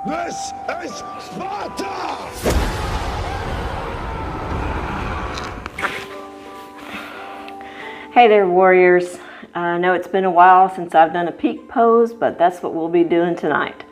This is Sparta! Hey there, warriors. I know it's been a while since I've done a peak pose, but that's what we'll be doing tonight.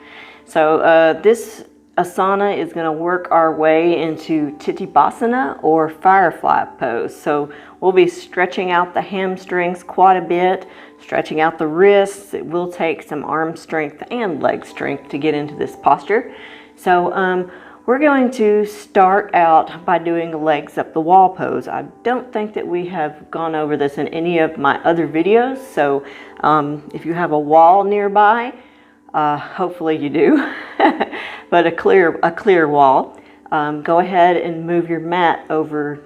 So this asana is going to work our way into Titibasana or Firefly pose. So we'll be stretching out the hamstrings quite a bit, stretching out the wrists. It will take some arm strength and leg strength to get into this posture. So we're going to start out by doing a legs up the wall pose. I don't think that we have gone over this in any of my other videos, so if you have a wall nearby, hopefully you do, but a clear wall, go ahead and move your mat over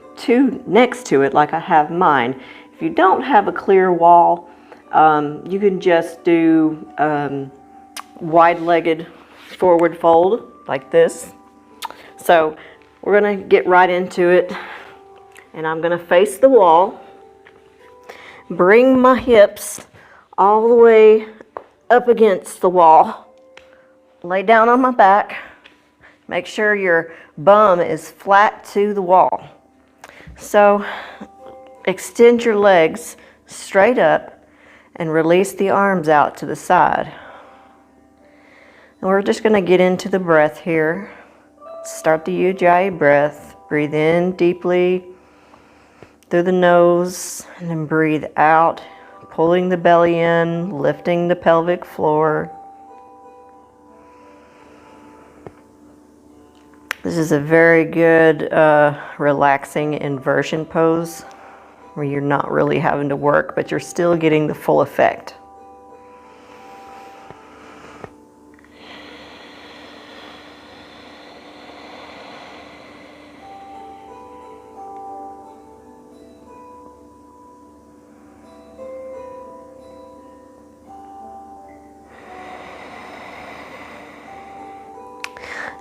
next to it like I have mine. If you don't have a clear wall, you can just do wide-legged forward fold like this. So we're going to get right into it, and I'm going to face the wall, bring my hips all the way up against the wall, lay down on my back, make sure your bum is flat to the wall. So extend your legs straight up and release the arms out to the side. And we're just going to get into the breath here. Start the Ujjayi breath. Breathe in deeply through the nose and then breathe out, pulling the belly in, lifting the pelvic floor. This is a very good relaxing inversion pose where you're not really having to work, but you're still getting the full effect.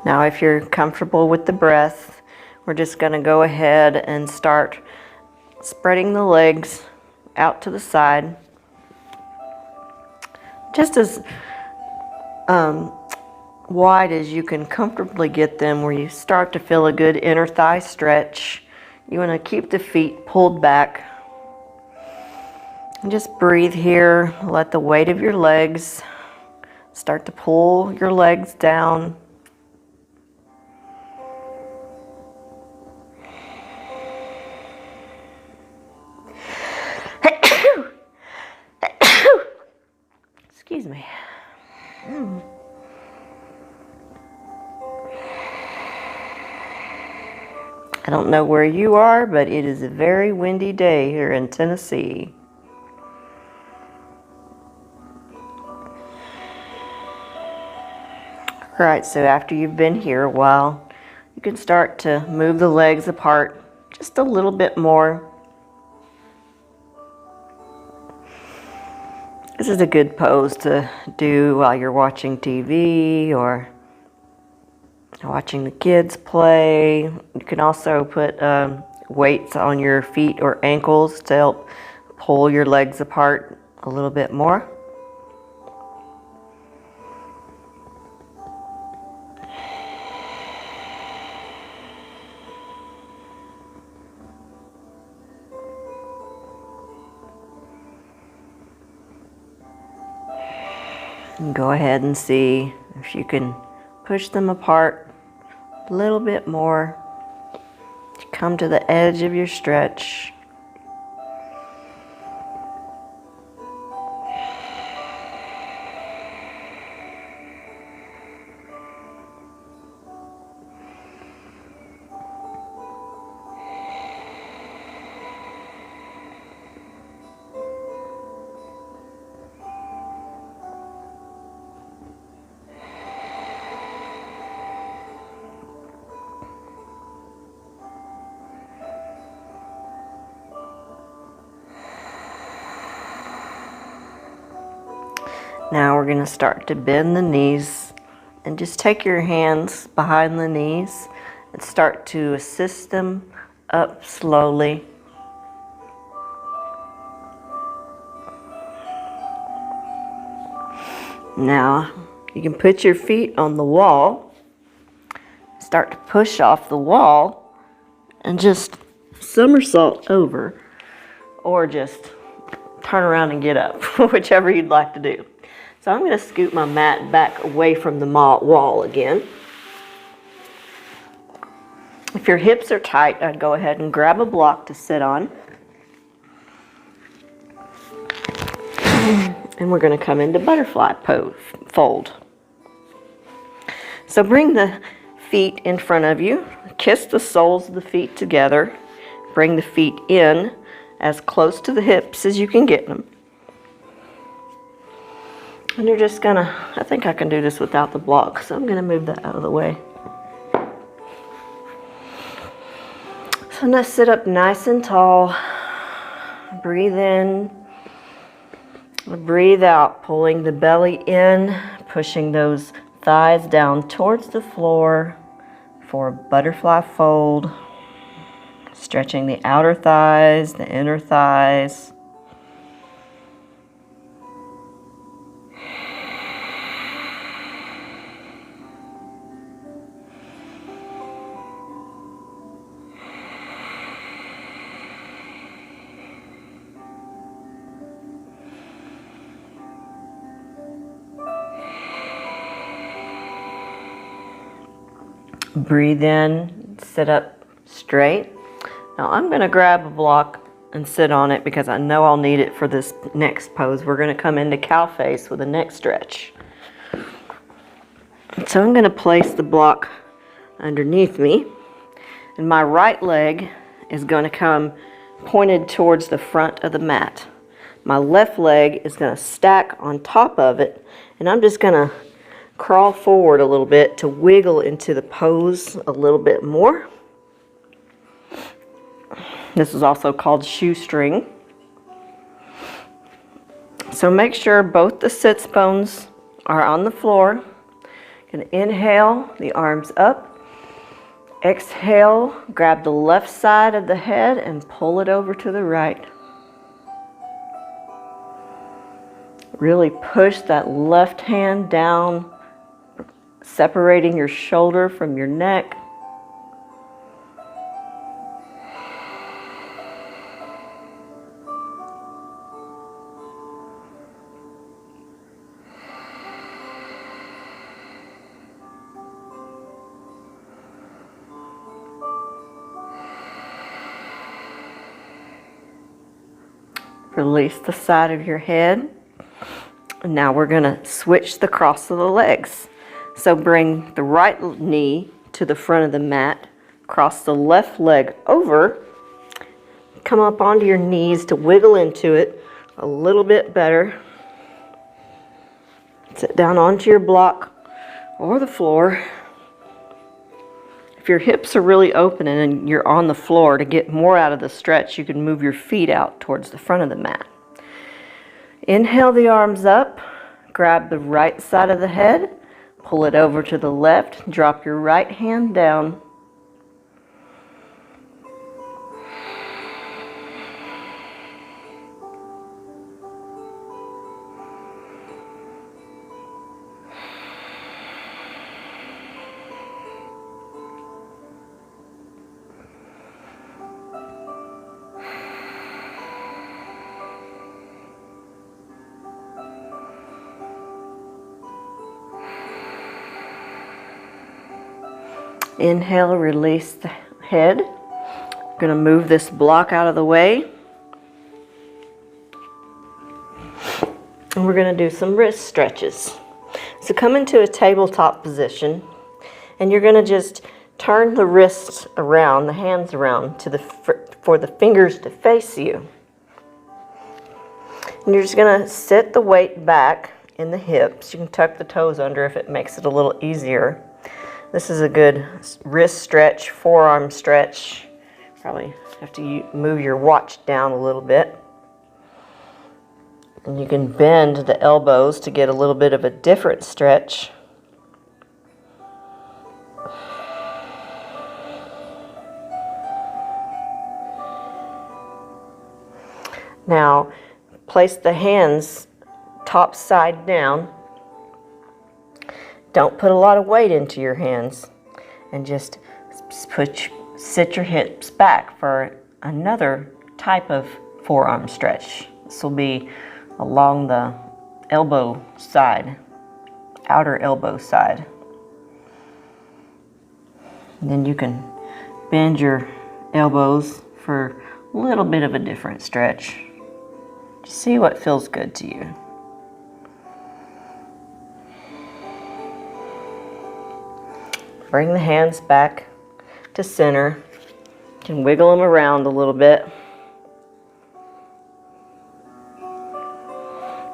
Now, if you're comfortable with the breath, we're just going to go ahead and start spreading the legs out to the side, just as wide as you can comfortably get them, where you start to feel a good inner thigh stretch. You want to keep the feet pulled back. And just breathe here. Let the weight of your legs start to pull your legs down. Excuse me. I don't know where you are, but it is a very windy day here in Tennessee. All right, so after you've been here a while, you can start to move the legs apart just a little bit more. This is a good pose to do while you're watching TV or watching the kids play. You can also put weights on your feet or ankles to help pull your legs apart a little bit more. And go ahead and see if you can push them apart a little bit more. Come to the edge of your stretch. Now we're going to start to bend the knees, and just take your hands behind the knees and start to assist them up slowly. Now You can put your feet on the wall, start to push off the wall, and just somersault over, or just turn around and get up, whichever you'd like to do. So I'm going to scoot my mat back away from the wall again. If your hips are tight, I'd go ahead and grab a block to sit on. And we're going to come into butterfly fold. So bring the feet in front of you, kiss the soles of the feet together, bring the feet in as close to the hips as you can get them. And you're just gonna, I think I can do this without the block, so I'm gonna move that out of the way. So now sit up nice and tall, breathe in, breathe out, pulling the belly in, pushing those thighs down towards the floor for a butterfly fold. Stretching the outer thighs, the inner thighs. Breathe in, sit up straight. Now I'm going to grab a block and sit on it because I know I'll need it for this next pose. We're going to come into cow face with a neck stretch. So I'm going to place the block underneath me, and my right leg is going to come pointed towards the front of the mat. My left leg is going to stack on top of it, and I'm just going to crawl forward a little bit to wiggle into the pose a little bit more. This is also called shoestring. So make sure both the sits bones are on the floor. You can inhale, the arms up. Exhale, grab the left side of the head and pull it over to the right. Really push that left hand down, separating your shoulder from your neck. Release the side of your head. And now we're going to switch the cross of the legs. So bring the right knee to the front of the mat, cross the left leg over, come up onto your knees to wiggle into it a little bit better. Sit down onto your block or the floor. If your hips are really open and you're on the floor, to get more out of the stretch, you can move your feet out towards the front of the mat. Inhale the arms up, grab the right side of the head, pull it over to the left, drop your right hand down. Inhale, release the head. I'm going to move this block out of the way. And we're going to do some wrist stretches. So come into a tabletop position, and you're going to just turn the wrists around, the hands around for the fingers to face you. And you're just going to sit the weight back in the hips. You can tuck the toes under if it makes it a little easier. This is a good wrist stretch, forearm stretch. Probably have to move your watch down a little bit. And you can bend the elbows to get a little bit of a different stretch. Now, place the hands top side down. Don't put a lot of weight into your hands, and just sit your hips back for another type of forearm stretch. This will be along the elbow side, outer elbow side. And then you can bend your elbows for a little bit of a different stretch. Just see what feels good to you. Bring the hands back to center. You can wiggle them around a little bit.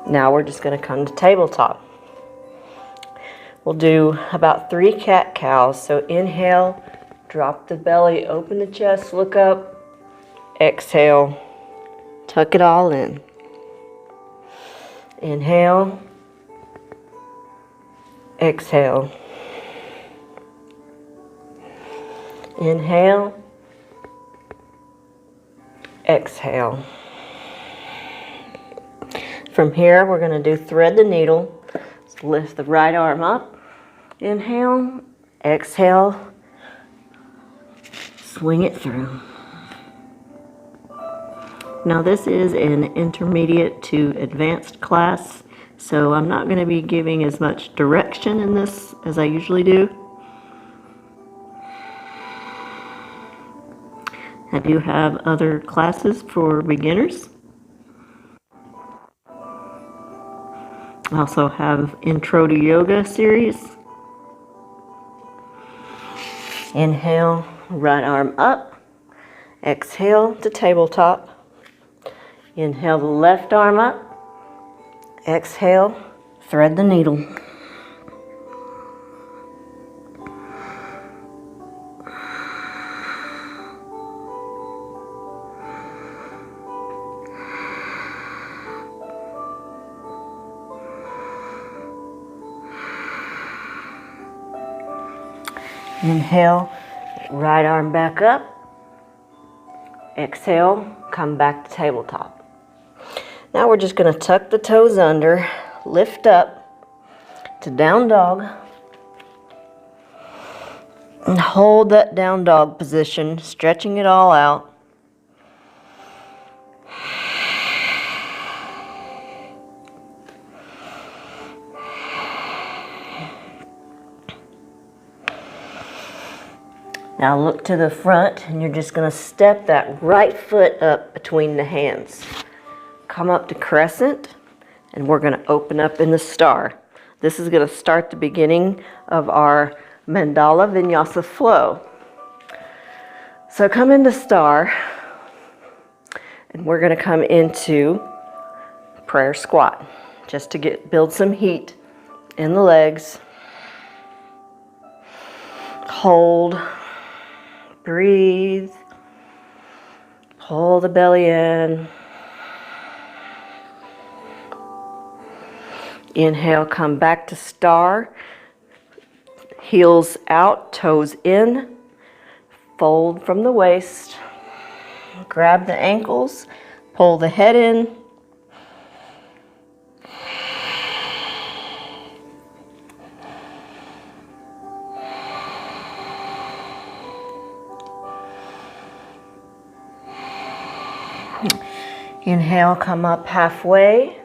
Now we're just going to come to tabletop. We'll do about 3 cat-cows. So inhale, drop the belly, open the chest, look up. Exhale, tuck it all in. Inhale, exhale. Inhale, exhale. From here, we're going to do thread the needle. So lift the right arm up. Inhale, exhale, swing it through. Now this is an intermediate to advanced class, so I'm not going to be giving as much direction in this as I usually do. I do have other classes for beginners. I also have Intro to Yoga series. Inhale, right arm up. Exhale to tabletop. Inhale the left arm up. Exhale, thread the needle. Inhale, right arm back up. Exhale, come back to tabletop. Now we're just going to tuck the toes under, lift up to down dog, and hold that down dog position, stretching it all out. Now look to the front, and you're just going to step that right foot up between the hands. Come up to crescent, and we're going to open up in the star. This is going to start the beginning of our mandala vinyasa flow. So come into star, and we're going to come into prayer squat, just to build some heat in the legs. Hold. Breathe. Pull the belly in. Inhale, come back to star. Heels out, toes in. Fold from the waist. Grab the ankles. Pull the head in. Inhale, come up halfway.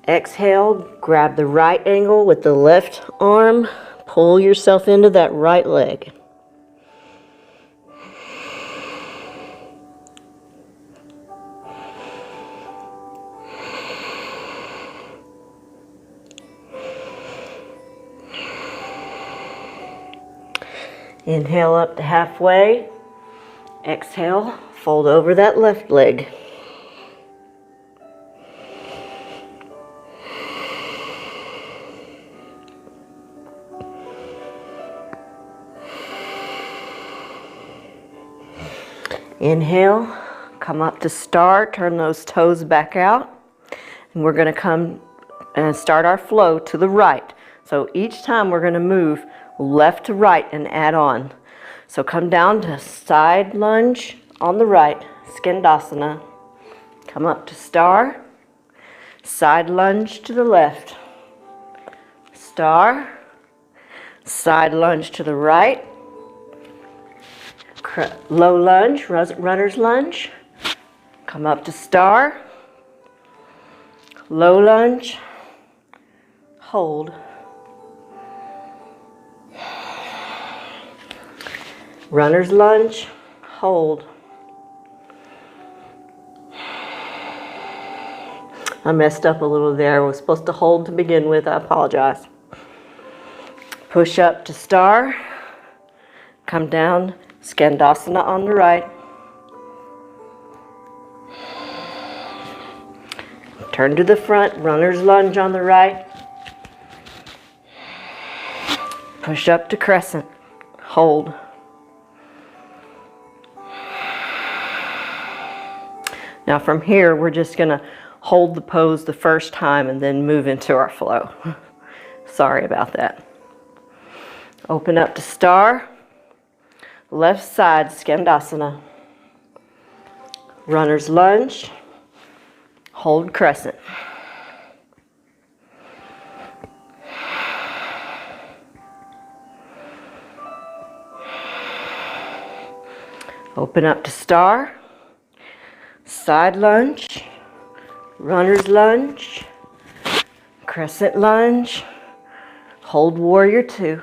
Exhale, grab the right ankle with the left arm. Pull yourself into that right leg. Inhale up to halfway. Exhale, fold over that left leg. Inhale, come up to star, turn those toes back out, and we're going to come and start our flow to the right. So each time we're going to move left to right and add on. So come down to side lunge on the right, Skandasana. Come up to star, side lunge to the left, star, Side lunge to the right. Low lunge, runner's lunge. Come up to star. Low lunge. Hold. Runner's lunge. Hold. I messed up a little there. I was supposed to hold to begin with. I apologize. Push up to star. Come down. Skandasana on the right. Turn to the front. Runner's lunge on the right. Push up to crescent. Hold. Now from here, we're just going to hold the pose the first time and then move into our flow. Sorry about that. Open up to star. Left side, Skandasana. Runner's lunge. Hold crescent. Open up to star. Side lunge. Runner's lunge. Crescent lunge. Hold warrior two.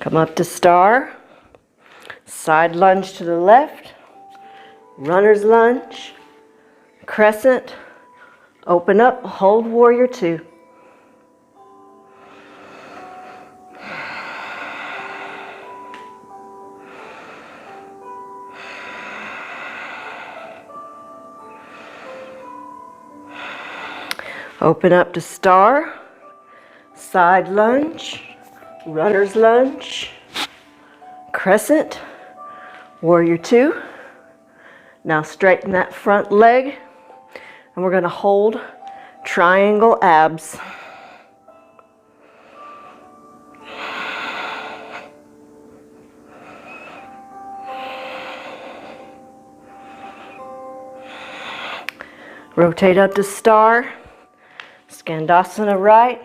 Come up to star, side lunge to the left, runner's lunge, crescent, open up, hold warrior two. Open up to star, side lunge, runner's lunge, crescent, warrior two. Now straighten that front leg, and we're going to hold triangle abs. Rotate up to star, Skandasana right,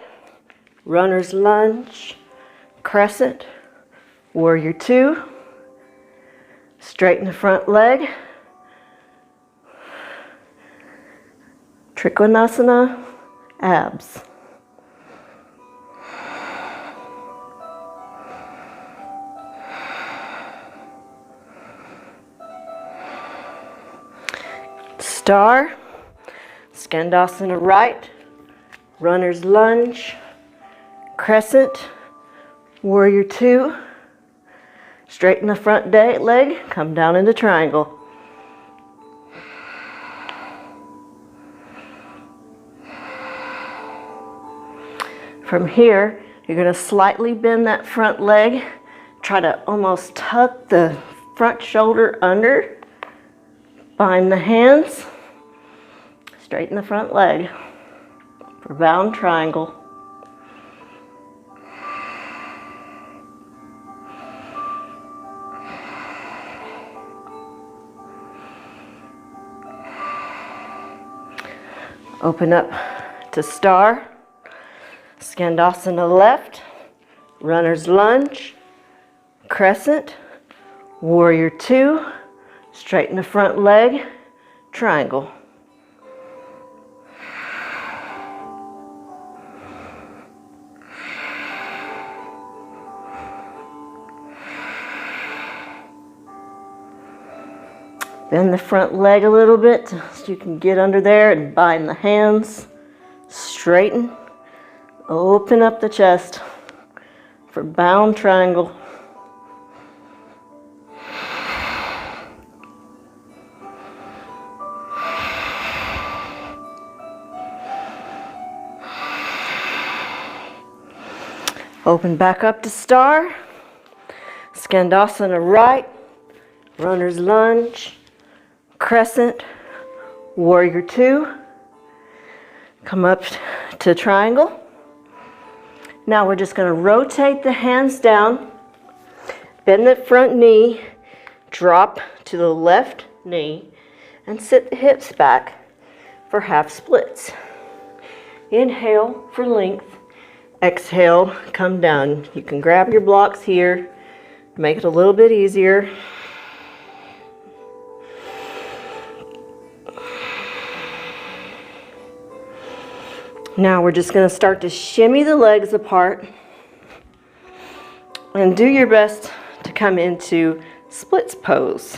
runner's lunge, crescent, warrior two, straighten the front leg, Trikonasana, abs. Star, Skandasana right, runner's lunge, crescent, warrior two, straighten the front leg, come down into triangle. From here, you're going to slightly bend that front leg, try to almost tuck the front shoulder under, bind the hands, straighten the front leg for bound triangle. Open up to star, Skandasana left, runner's lunge, crescent, warrior two, straighten the front leg, triangle. Bend the front leg a little bit so you can get under there and bind the hands. Straighten. Open up the chest for bound triangle. Open back up to star. Skandasana right. Runner's lunge. Crescent, warrior two, come up to triangle. Now we're just going to rotate the hands down Bend the front knee, drop to the left knee, and sit the hips back for half splits. Inhale for length. Exhale, come down. You can grab your blocks here, make it a little bit easier. Now we're just going to start to shimmy the legs apart and do your best to come into splits pose.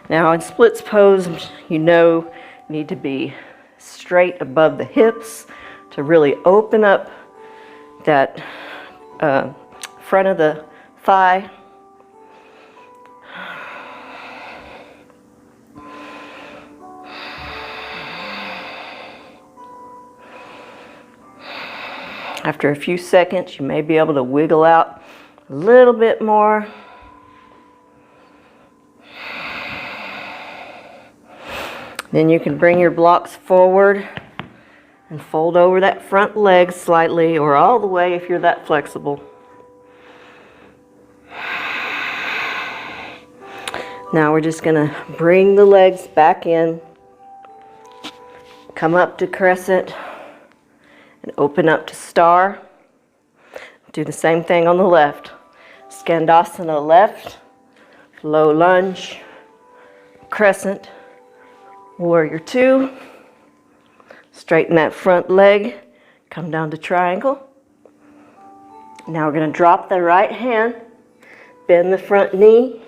Now in splits pose, you need to be straight above the hips to really open up that front of the thigh. After a few seconds, you may be able to wiggle out a little bit more. Then you can bring your blocks forward and fold over that front leg slightly or all the way if you're that flexible. Now we're just going to bring the legs back in, come up to crescent, and open up to star. Do the same thing on the left. Skandasana left, low lunge, crescent, warrior two. Straighten that front leg, come down to triangle. Now we're going to drop the right hand, bend the front knee,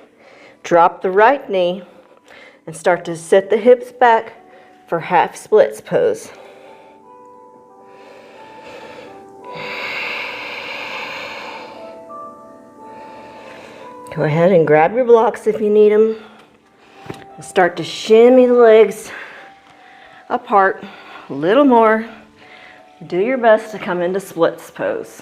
drop the right knee, and start to set the hips back for half splits pose. Go ahead and grab your blocks if you need them. And start to shimmy the legs apart a little more. Do your best to come into splits pose.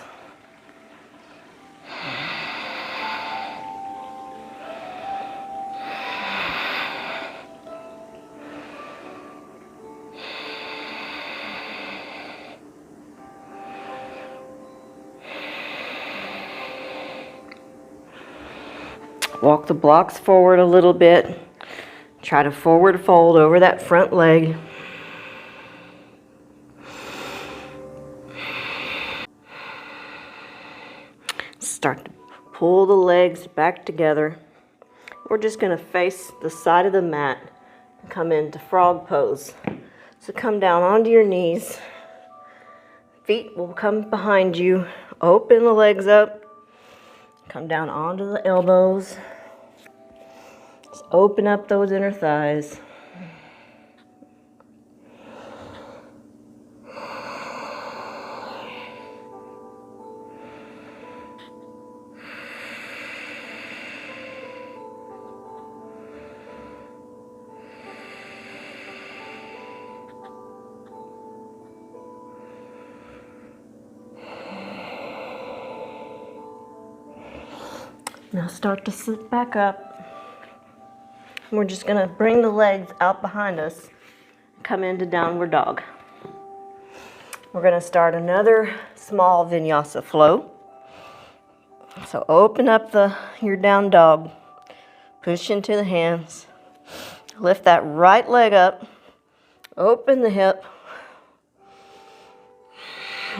Walk the blocks forward a little bit. Try to forward fold over that front leg. Start to pull the legs back together. We're just going to face the side of the mat and come into frog pose. So come down onto your knees. Feet will come behind you. Open the legs up. Come down onto the elbows. Just open up those inner thighs. Now start to sit back up. We're just going to bring the legs out behind us, come into downward dog. We're going to start another small vinyasa flow. So open up your down dog, push into the hands, lift that right leg up, open the hip,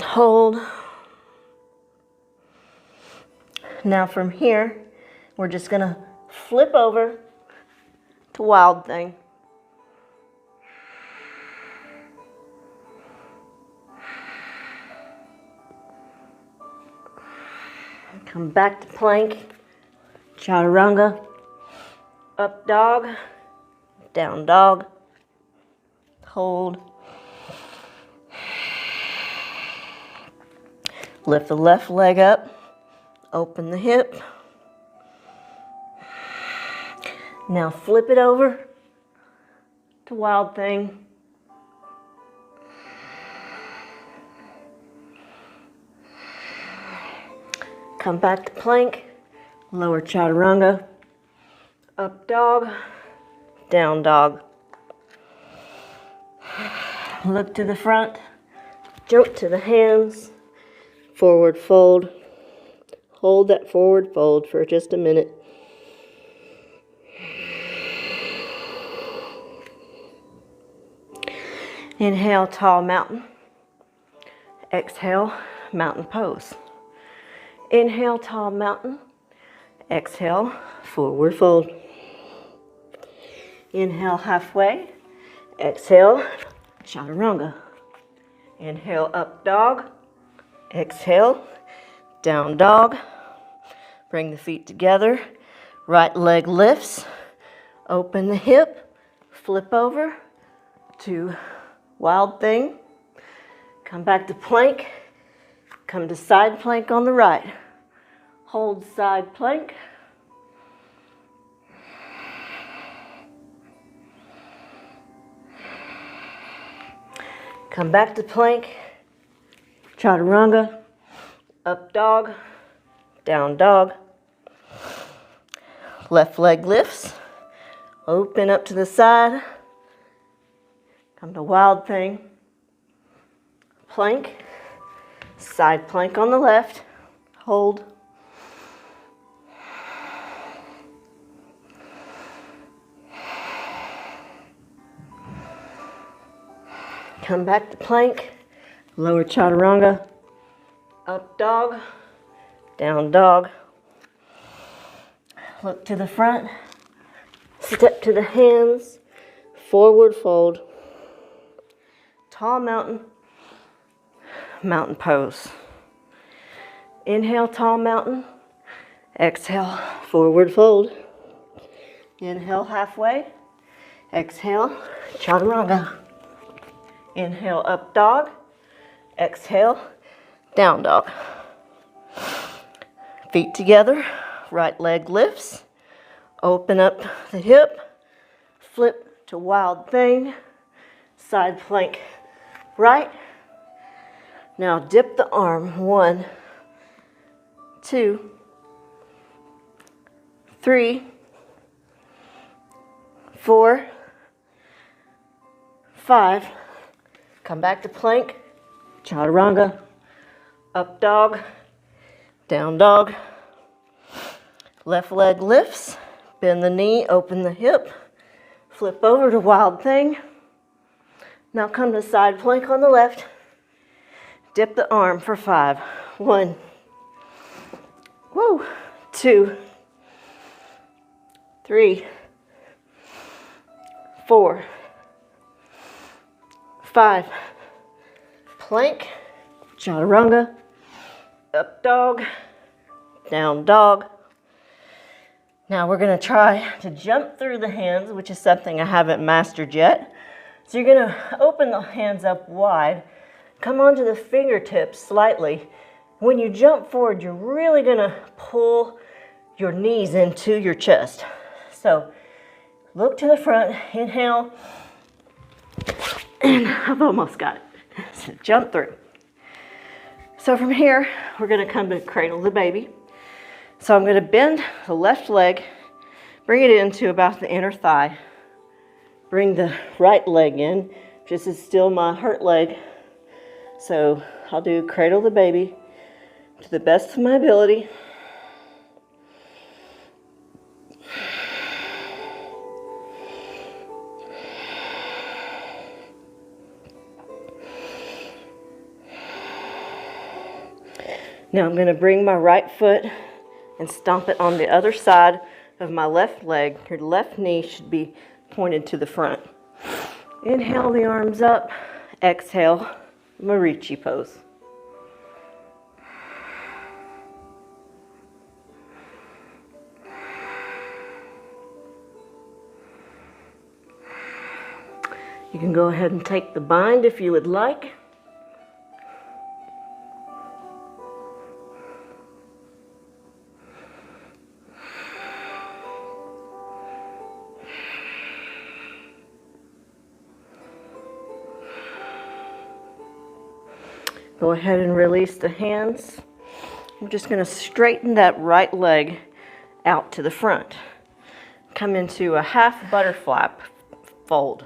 hold. Now from here, we're just going to flip over to wild thing. Come back to plank, chaturanga, up dog, down dog, hold. Lift the left leg up, open the hip. Now flip it over to wild thing. Come back to plank, lower chaturanga, up dog, down dog. Look to the front, jump to the hands, forward fold, Hold that forward fold for just a minute. Inhale, tall mountain. Exhale, mountain pose. Inhale, tall mountain. Exhale, forward fold. Inhale, halfway. Exhale, chaturanga. Inhale, up dog. Exhale, down dog. Bring the feet together. Right leg lifts. Open the hip. Flip over to wild thing. Come back to plank. Come to side plank on the right. Hold side plank. Come back to plank, chaturanga, up dog, down dog. Left leg lifts, open up to the side, come to wild thing, plank, side plank on the left, hold. Come back to plank, lower chaturanga, up dog, down dog. Look to the front, step to the hands, forward fold, tall mountain, mountain pose. Inhale, tall mountain, exhale, forward fold. Inhale, halfway, exhale, chaturanga. Inhale, up dog. Exhale, down dog. Feet together, right leg lifts. Open up the hip. Flip to wild thing. Side plank right. Now dip the arm. 1, 2, 3, 4, 5. Come back to plank, chaturanga, up dog, down dog. Left leg lifts, bend the knee, open the hip, flip over to wild thing. Now come to side plank on the left. Dip the arm for 5. 1, 2, 3, 4, 5. Plank, chaturanga, up dog, down dog. Now we're going to try to jump through the hands, which is something I haven't mastered yet. So you're going to open the hands up wide, come onto the fingertips slightly. When you jump forward, you're really going to pull your knees into your chest. So look to the front, inhale, and I've almost got it. So jump through. So from here, we're going to come to cradle the baby. So I'm going to bend the left leg, bring it into about the inner thigh. Bring the right leg in. This is still my hurt leg. So I'll do cradle the baby to the best of my ability. Now I'm going to bring my right foot and stomp it on the other side of my left leg. Your left knee should be pointed to the front. Inhale the arms up. Exhale, Marichi pose. You can go ahead and take the bind if you would like. Go ahead and release the hands. I'm just going to straighten that right leg out to the front. Come into a half butterfly fold.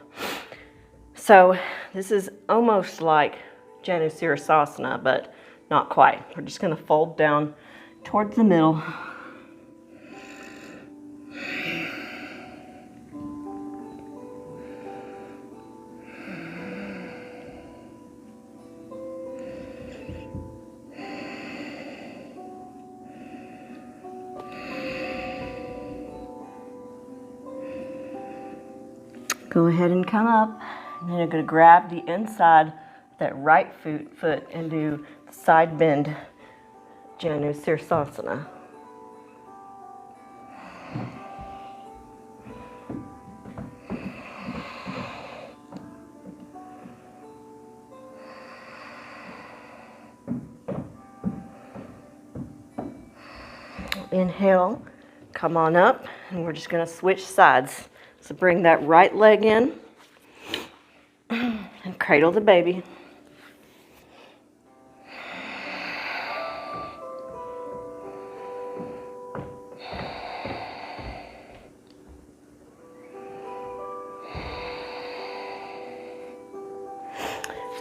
So this is almost like Janusirasasana, but not quite. We're just going to fold down towards the middle. Go ahead and come up, and then you're going to grab the inside of that right foot and do the side bend, Janu Sirsasana. Inhale, come on up, and we're just going to switch sides. So bring that right leg in and cradle the baby.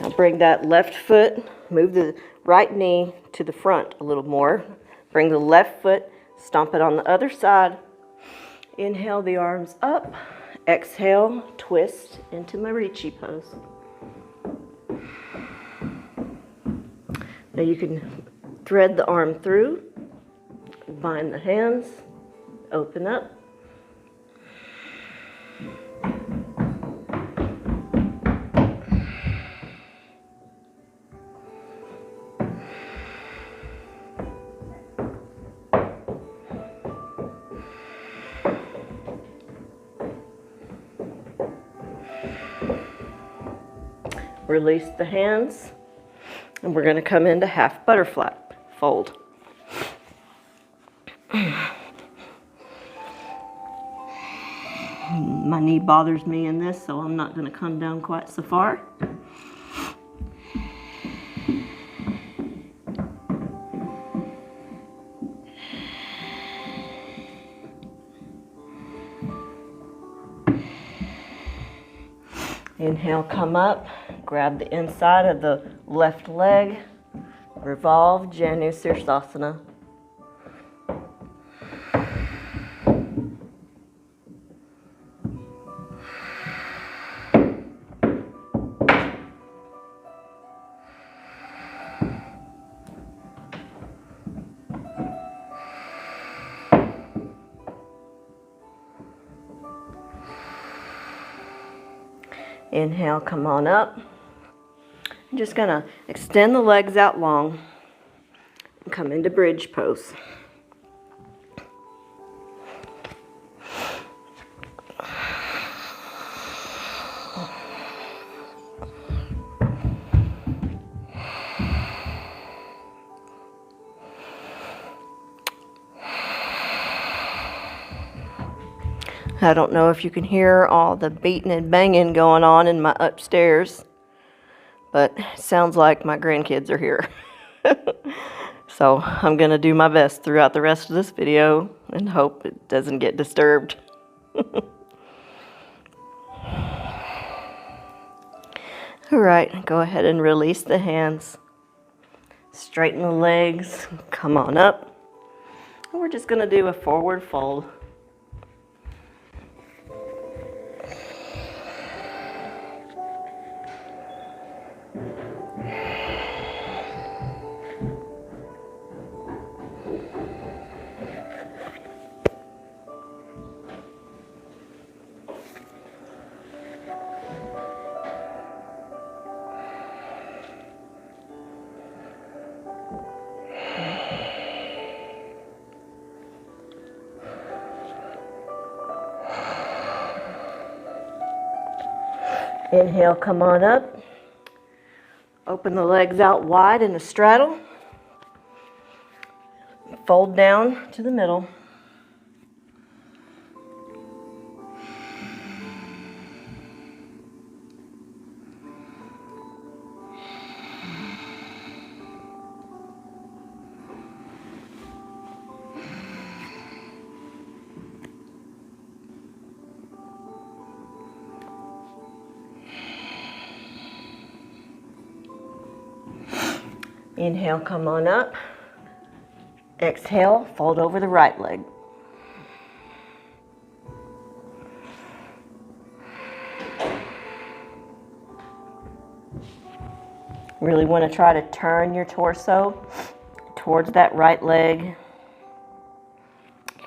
Now bring that left foot, move the right knee to the front a little more. Bring the left foot, stomp it on the other side. Inhale the arms up. Exhale, twist into Marichi pose. Now you can thread the arm through, bind the hands, open up. Release the hands, and we're going to come into half butterfly fold. My knee bothers me in this, so I'm not going to come down quite so far. Inhale, come up, grab the inside of the left leg, revolve, Janu Sirsasana. Inhale, come on up. I'm just going to extend the legs out long and come into bridge pose. I don't know if you can hear all the beating and banging going on in my upstairs, but it sounds like my grandkids are here. So I'm going to do my best throughout the rest of this video and hope it doesn't get disturbed. All right, go ahead and release the hands. Straighten the legs, come on up. And we're just going to do a forward fold. Inhale, come on up. Open the legs out wide in a straddle. Fold down to the middle. Inhale, come on up. Exhale, fold over the right leg. Really want to try to turn your torso towards that right leg.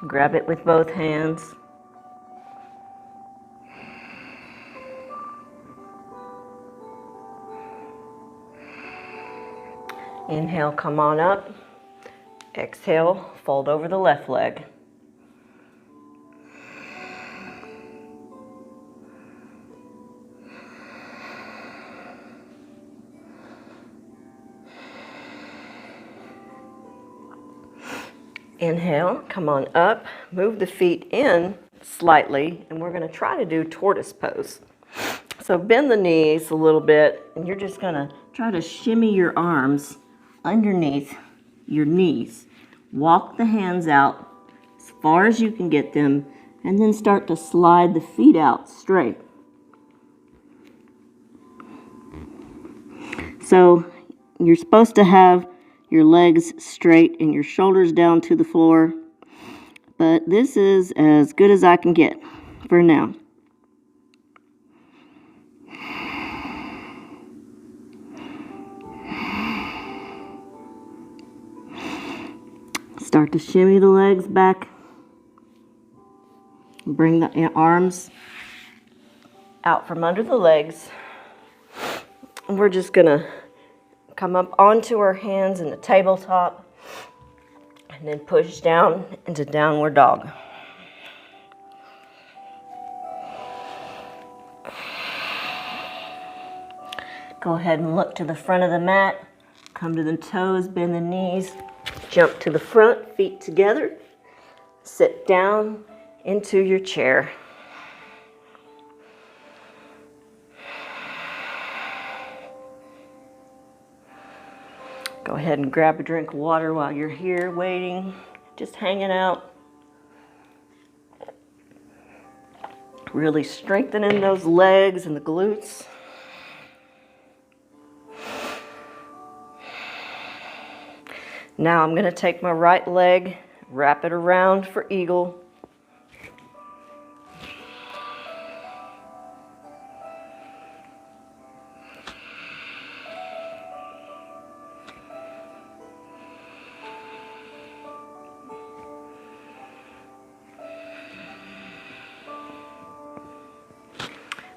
Grab it with both hands. Inhale, come on up. Exhale, fold over the left leg. Inhale, come on up, move the feet in slightly, and we're going to try to do tortoise pose. So bend the knees a little bit, and you're just going to try to shimmy your arms underneath your knees. Walk the hands out as far as you can get them, and then start to slide the feet out straight. So you're supposed to have your legs straight and your shoulders down to the floor, but this is as good as I can get for now. Start to shimmy the legs back. Bring the arms out from under the legs. And we're just gonna come up onto our hands in the tabletop and then push down into downward dog. Go ahead and look to the front of the mat. Come to the toes, bend the knees. Jump to the front, feet together. Sit down into your chair. Go ahead and grab a drink of water while you're here waiting, just hanging out. Really strengthening those legs and the glutes. Now I'm going to take my right leg, wrap it around for eagle.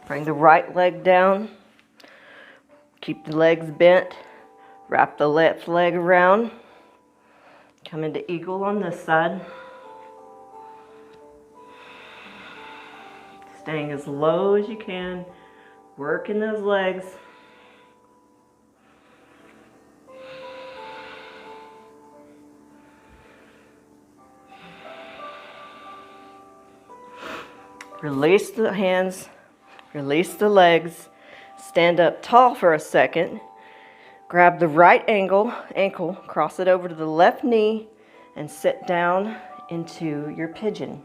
Bring the right leg down. Keep the legs bent. Wrap the left leg around. Come into eagle on this side. Staying as low as you can. Working those legs. Release the hands. Release the legs. Stand up tall for a second. Grab the right ankle, cross it over to the left knee, and sit down into your pigeon.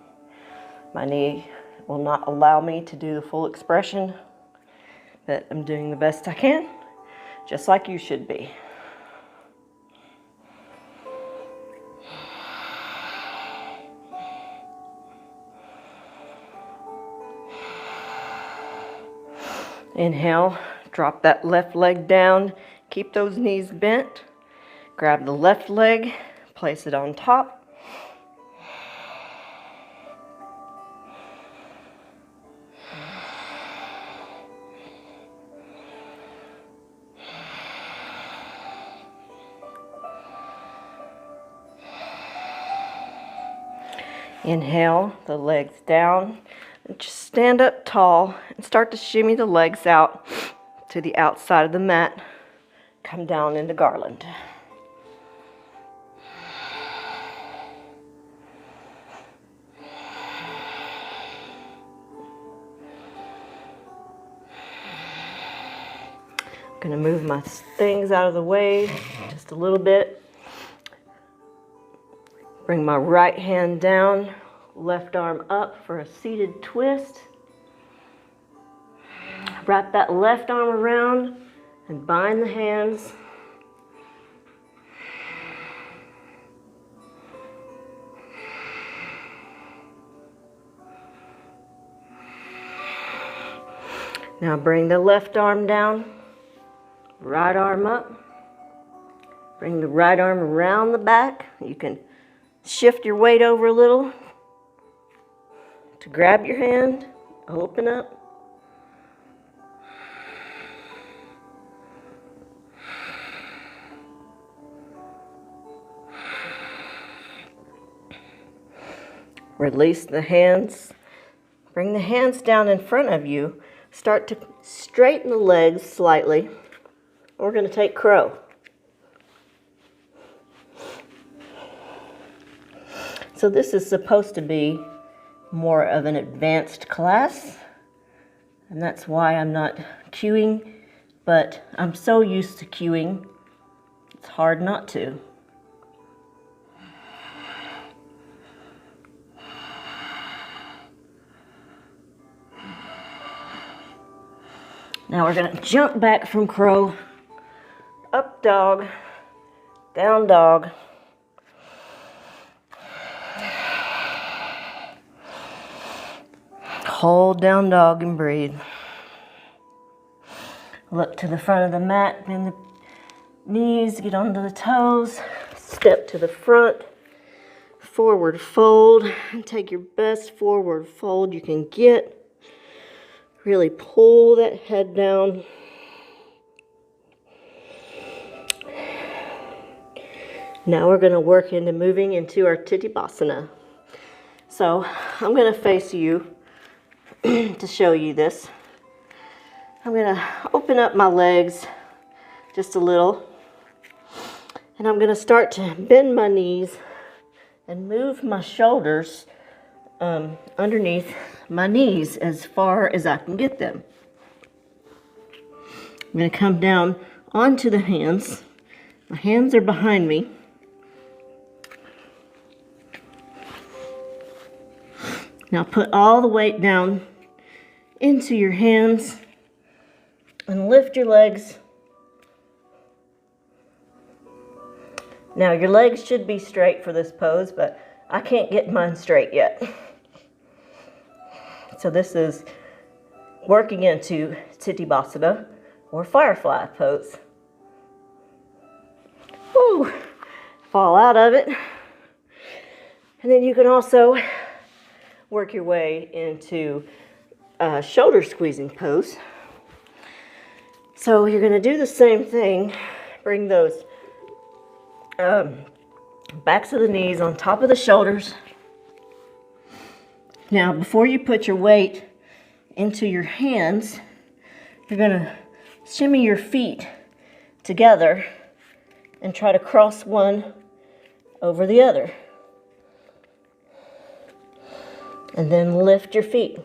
My knee will not allow me to do the full expression, but I'm doing the best I can, just like you should be. Inhale, drop that left leg down, keep those knees bent. Grab the left leg, place it on top. Inhale, the legs down. And just stand up tall and start to shimmy the legs out to the outside of the mat. Come down into garland. I'm going to move my things out of the way just a little bit. Bring my right hand down, left arm up for a seated twist. Wrap that left arm around and bind the hands. Now bring the left arm down, right arm up. Bring the right arm around the back. You can shift your weight over a little to grab your hand, open up. Release the hands. Bring the hands down in front of you. Start to straighten the legs slightly. We're going to take crow. So this is supposed to be more of an advanced class, and that's why I'm not cueing, but I'm so used to cueing, it's hard not to. Now we're going to jump back from crow, up dog, down dog. Hold down dog and breathe. Look to the front of the mat, bend the knees, get onto the toes, step to the front, forward fold, and take your best forward fold you can get. Really pull that head down. Now we're going to work into moving into our Titibhasana. So I'm going to face you to show you this. I'm going to open up my legs just a little, and I'm going to start to bend my knees and move my shoulders underneath my knees as far as I can get them. I'm going to come down onto the hands. My hands are behind me. Now put all the weight down into your hands and lift your legs. Now your legs should be straight for this pose, but I can't get mine straight yet. So this is working into Titibhasana or Firefly pose. Woo! Fall out of it. And then you can also work your way into shoulder squeezing pose. So you're going to do the same thing. Bring those backs of the knees on top of the shoulders. Now, before you put your weight into your hands, you're going to shimmy your feet together and try to cross one over the other. And then lift your feet.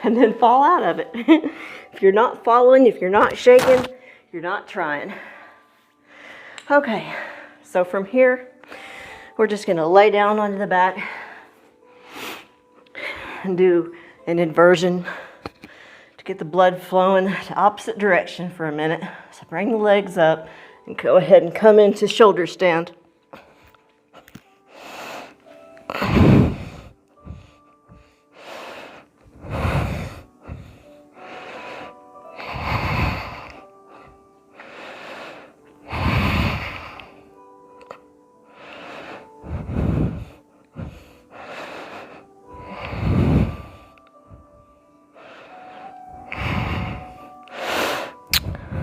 And then fall out of it. If you're not following, if you're not shaking, you're not trying. Okay, so from here, we're just going to lay down onto the back and do an inversion to get the blood flowing the opposite direction for a minute. So bring the legs up and go ahead and come into shoulder stand.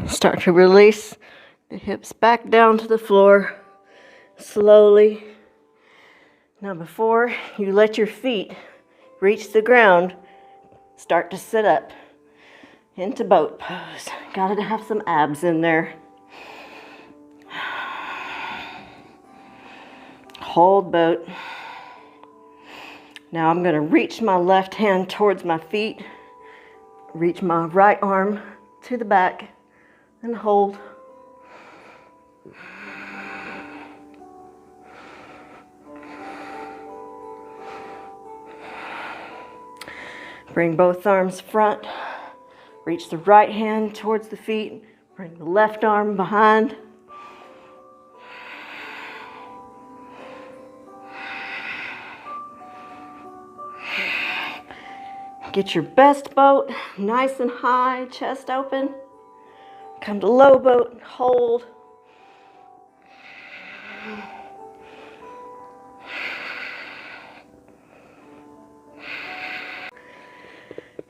Start to release the hips back down to the floor slowly. Now before you let your feet reach the ground, start to sit up into boat pose. Gotta have some abs in there. Hold boat. Now I'm gonna reach my left hand towards my feet, reach my right arm to the back, and hold. Bring both arms front. Reach the right hand towards the feet. Bring the left arm behind. Get your best boat nice and high, chest open. Come to low boat, hold.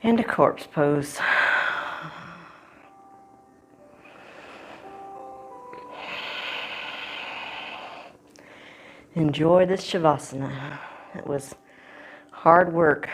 Into corpse pose. Enjoy this Shavasana. It was hard work.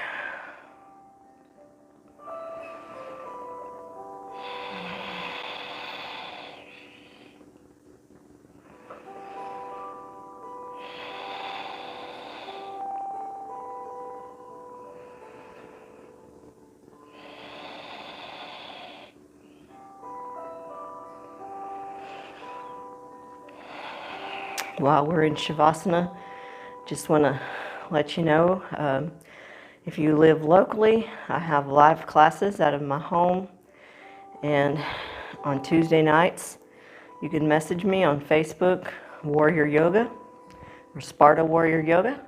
While we're in Shavasana, just want to let you know, if you live locally, I have live classes out of my home, and on Tuesday nights, you can message me on Facebook, Warrior Yoga, or Sparta Warrior Yoga.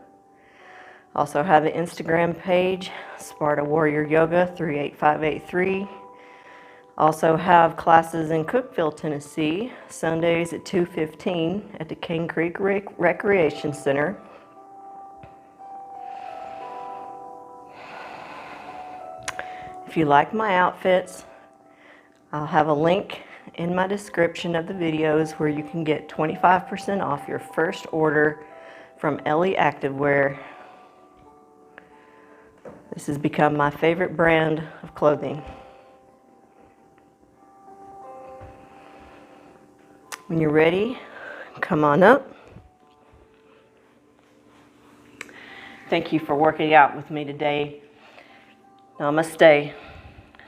Also have an Instagram page, Sparta Warrior Yoga 38583. Also have classes in Cookeville, Tennessee, Sundays at 2:15 at the King Creek Recreation Center. If you like my outfits, I'll have a link in my description of the videos where you can get 25% off your first order from Ellie Activewear. This has become my favorite brand of clothing. When you're ready, come on up. Thank you for working out with me today. Namaste.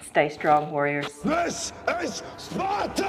Stay strong, warriors. This is Sparta!